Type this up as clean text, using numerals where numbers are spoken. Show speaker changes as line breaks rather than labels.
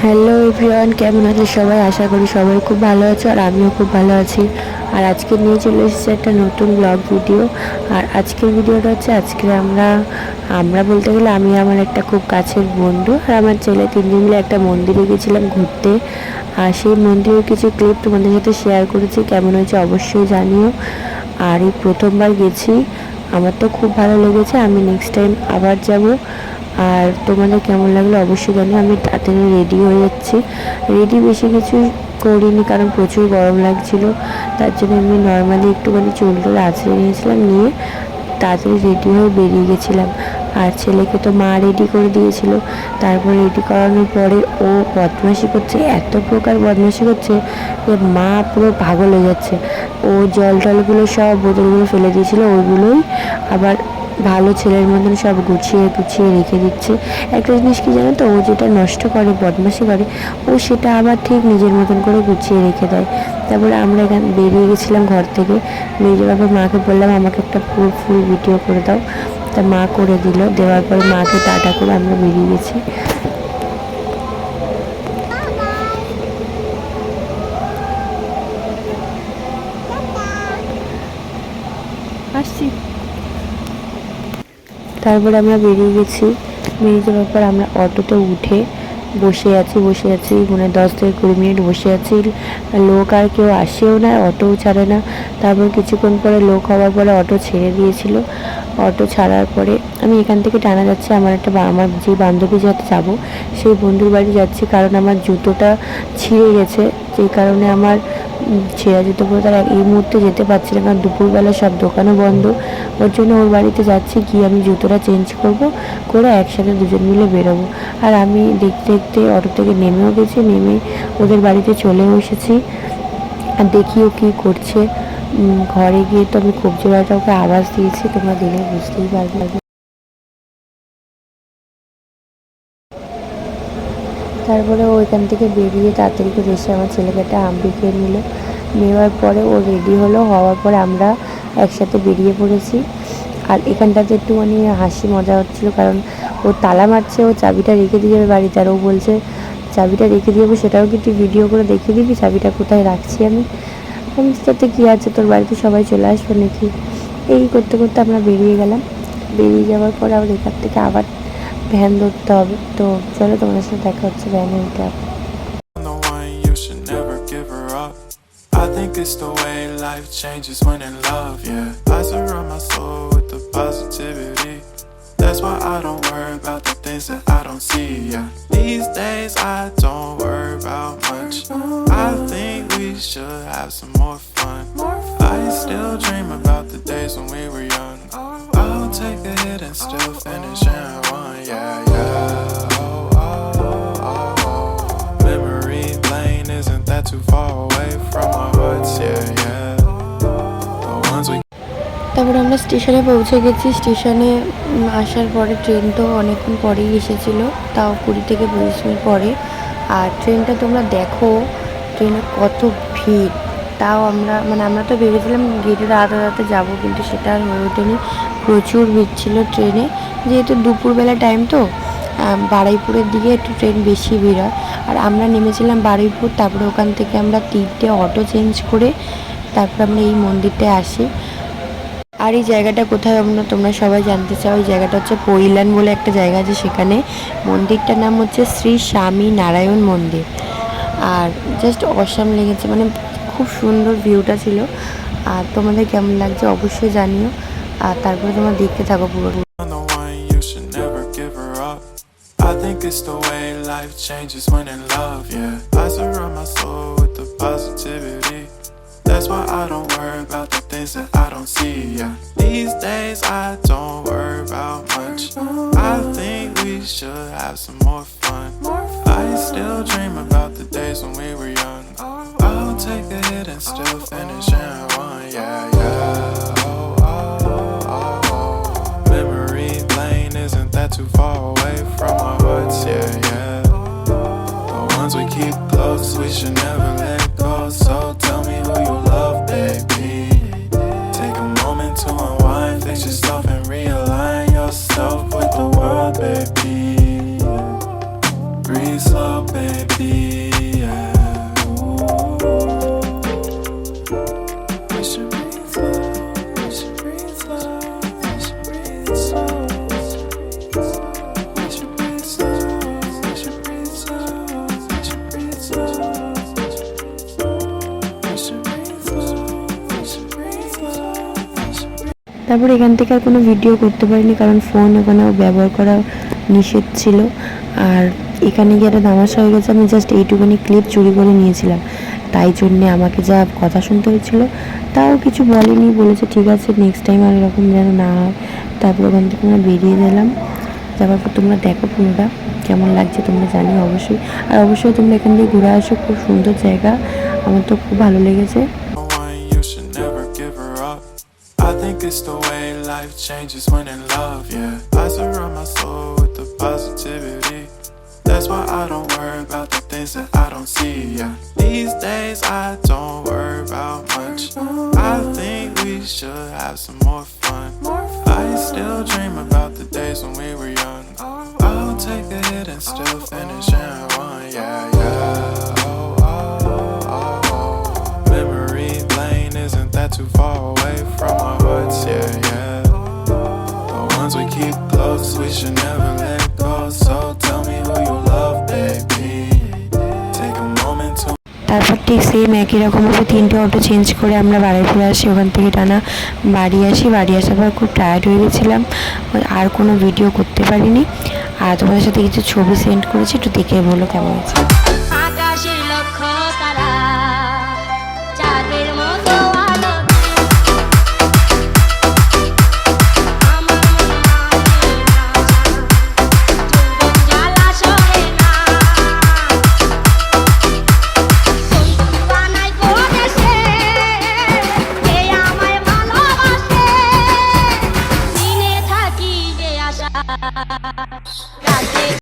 Hello everyone, কেমন আছে সবাই? আশা করি সবাই খুব ভালো আছো আর আমিও খুব ভালো আছি। আর আজকে নিয়ে চলে এসেছি একটা নতুন ব্লগ ভিডিও। আর আজকের ভিডিওটা হচ্ছে আজকে আমরা বলতে গেলে আমি আমার একটা খুব কাছের বন্ধু আর আমার ছেলে তিনজন মিলে একটা মন্দিরে গেছিলাম ঘুরতে। আর সেই মন্দিরের কিছু ক্লিপ তোমাদের সাথে শেয়ার করেছি, কেমন হয়েছে অবশ্যই জানিও। আর এই প্রথমবার গেছি, আমার তো খুব ভালো লেগেছে, আমি নেক্সট টাইম আবার যাব। আর তোমাদের কেমন লাগলো অবশ্যই জানি। আমি তাড়াতাড়ি রেডি হয়ে যাচ্ছি, রেডি বেশি কিছু করিনি কারণ প্রচুর গরম লাগছিল, তার জন্য আমি নর্মালি একটুখানি চুল টুল আঁচড়ে নিয়েছিলাম, নিয়ে তাড়াতাড়ি রেডি হয়ে বেরিয়ে গেছিলাম। আর ছেলেকে তো মা রেডি করে দিয়েছিল। তারপর রেডি করানোর পরে ও বদমাশি করছে, এত প্রকার বদমাশি করছে যে মা পুরো পাগল হয়ে যাচ্ছে। ও জল টলগুলো সব বোতলগুলো ফেলে দিয়েছিল, ওইগুলোই আবার ভালো ছেলের মতন সব গুছিয়ে গুছিয়ে রেখে দিচ্ছে। একটা জিনিস কি জানো তো, ও যেটা নষ্ট করে বদমাশি করে, ও সেটা আবার ঠিক নিজের মতন করে গুছিয়ে রেখে দেয়। তারপরে আমরা এখানে বেরিয়ে গেছিলাম ঘর থেকে, বেরিয়ে যাওয়ার পর মাকে বললাম আমাকে একটা পুরো ফুল ভিডিও করে দাও। তা মা করে দিল, দেওয়ার পরে মাকে টাটা করে আমরা বেরিয়ে গেছি। আসছি। তারপরে আমরা বেরিয়ে গেছি, বেরিয়ে যাওয়ার পর আমরা অটোতে উঠে বসে আছি মানে 10 থেকে 20 মিনিট বসে আছি। লোক আর কেউ আসেও না, অটোও ছাড়ে না। তারপর কিছুক্ষণ পরে লোক হওয়ার পরে অটো ছেড়ে দিয়েছিল। অটো ছাড়ার পরে আমি এখান থেকে টানা যাচ্ছি, আমার যে বান্ধবীর সাথে যাব সেই বন্ধুর বাড়ি যাচ্ছি, কারণ আমার জুতোটা ছিঁড়ে গেছে, যে কারণে আমার ছেঁড়া জুতো পরে তারা এই মুহূর্তে যেতে পারছি না, কারণ দুপুরবেলা সব দোকানও বন্ধ। ওর জন্য ওর বাড়িতে যাচ্ছি, গিয়ে আমি জুতোটা চেঞ্জ করে একসাথে দুজন মিলে বেরোবো। আর আমি দেখতে দেখতে অটো থেকে নেমেও গেছি, নেমে ওদের বাড়িতে চলেও এসেছি। আর দেখিও কী করছে। ঘরে গিয়ে তো আমি খুব জোরে একটা ওকে আওয়াজ দিয়েছি, তোমরা দিলে বুঝতেই পারবে। তারপরে ও এখান থেকে বেরিয়ে তাড়াতাড়ি করে এসে আমার ছেলেকে একটা আম্বি খেয়ে নিল। নেওয়ার পরে ও রেডি হলো, হওয়ার পরে আমরা একসাথে বেরিয়ে পড়েছি। আর এখানটাতে একটুখানি হাসি মজা হচ্ছিলো, কারণ ও তালা মারছে, ও চাবিটা রেখে দিয়ে যাবে বাড়িতে, আর ও বলছে চাবিটা রেখে দিয়ে যাবো, সেটাও কি তুই ভিডিও করে দেখিয়ে দিবি চাবিটা কোথায় রাখছি আমি। আমি তাতে কী আছে, তোর বাড়িতে সবাই চলে আসবে নাকি। এই করতে করতে আমরা বেরিয়ে গেলাম। বেরিয়ে যাওয়ার পরে আবার এখান থেকে আবার ভ্যান ধরতে হবে। তো চলো তোমাদের সাথে দেখা হচ্ছে ভ্যানে উঠে।
I think it's the way life changes when in love, yeah. I surround my soul with the positivity. That's why I don't worry about the things that I don't see, yeah. These days I don't worry about much. I think we should have some more fun. I still dream about the days when we were young. I'll take a hit and still finish in one, yeah, yeah. Oh, oh, oh, oh. Memory lane isn't that too far away from our hearts, yeah, yeah. The ones we
তারপরে আমরা স্টেশনে পৌঁছে গেছি। স্টেশনে আসার পরে train তো অনেকক্ষণ পরেই এসেছিলো, তাও 20 থেকে 25 মিনিট পরে। আর ট্রেনটা তোমরা দেখো, ট্রেনে কত ভিড়। তাও আমরা তো ভেবেছিলাম গেটে রাতে যাবো, কিন্তু সেটা আর হয়ে ওঠেনি। প্রচুর ভিড় ছিল ট্রেনে, যেহেতু দুপুরবেলা টাইম তো বারুইপুরের দিকে একটু ট্রেন বেশি ভিড় হয়। আর আমরা নেমেছিলাম বারুইপুর, তারপরে ওখান থেকে আমরা 3টে অটো চেঞ্জ করে তারপর আমরা এই মন্দিরটায় আসি। আর এই জায়গাটা কোথায় তোমরা সবাই জানতে চাও, এই জায়গাটা হচ্ছে পৈলান বলে একটা জায়গা আছে, সেখানে মন্দিরটার নাম হচ্ছে শ্রী স্বামী নারায়ণ মন্দির। আর জাস্ট অসাম লেগেছে, মানে খুব সুন্দর ভিউটা ছিল। আর তোমাদের কেমন লাগছে অবশ্যই জানিও। আর তারপরে তোমরা দেখতে থাকো পুরো।
I think it's the way life changes when in love, yeah. I surround my soul with the positivity. That's why I don't worry about the things that I don't see, yeah. These days I don't worry about much. I think we should have some more fun. I still dream about the days when we were young. I'll take a hit and still finish in one, yeah, yeah. Oh, oh, oh, oh. Memory lane isn't that too far away from our hearts, yeah, yeah. The ones we keep close, we should never let go. So tell me who you love, baby. Take a moment to unwind, fix yourself and realign yourself with the world, baby. Breathe slow. baby, yeah. We should breathe slow, we should breathe slow, we should breathe slow. We should breathe slow, we should breathe slow, we should breathe slow. We should breathe slow, we should breathe slow, we should breathe.
তারপর এখান থেকে আর কোনো video করতে পারিনি, কারণ phone ওখানেও ব্যবহার করা নিষেধ ছিল। আর এখানে গিয়ে একটা তামাশা হয়ে গেছে, আমি জাস্ট এইটুকুনি ক্লিপ চুরি করে নিয়েছিলাম, তাই জন্যে আমাকে যা কথা শুনতে হয়েছিল। তাও কিছু বলেনি, বলেছে ঠিক আছে নেক্সট টাইম আর এরকম যেন না হয়। তারপর ওখান থেকে আমরা বেরিয়ে গেলাম। যাওয়ার পর তোমরা দেখো পুরোটা কেমন লাগছে তোমরা জানিও অবশ্যই। আর অবশ্যই তোমরা এখান থেকে ঘুরে আসো, খুব সুন্দর জায়গা, আমার তো খুব ভালো লেগেছে।
One, you should never give her up. I think it's the way life changes when in love, yeah. I surround my soul with the positivity. That's why I don't worry about the things that I don't see, yeah. These days I don't worry about much. I think we should have some more fun. I still dream about the days when we were young. I'll take a hit and still finish in one, yeah, yeah. Oh, oh, oh, oh. Memory lane isn't that too far away from our hearts, yeah, yeah. The ones we keep close, we should never let go. So tell me who you love, baby. Take a moment to.
তারপর ঠিক same একই রকমভাবে 3টে auto change করে আমরা বারুইপুরে আসি। ওখান থেকে টানা বাড়ি আসি। বাড়ি আসার পর খুব টায়ার্ড হয়ে গেছিলাম, আর কোনো ভিডিও করতে পারিনি। আর তোমাদের সাথে কিছু ছবি সেন্ড করেছি, একটু দেখে বলো কেমন হয়েছে।
আকাশের লক্ষ তারা চাঁদের মতো আলো আমার মন মানে না যৌবন জ্বালা সহে না বন্ধু বানাই পড়েছে কে আমায় ভালোবাসে দিনে থাকি যে আশা রাতে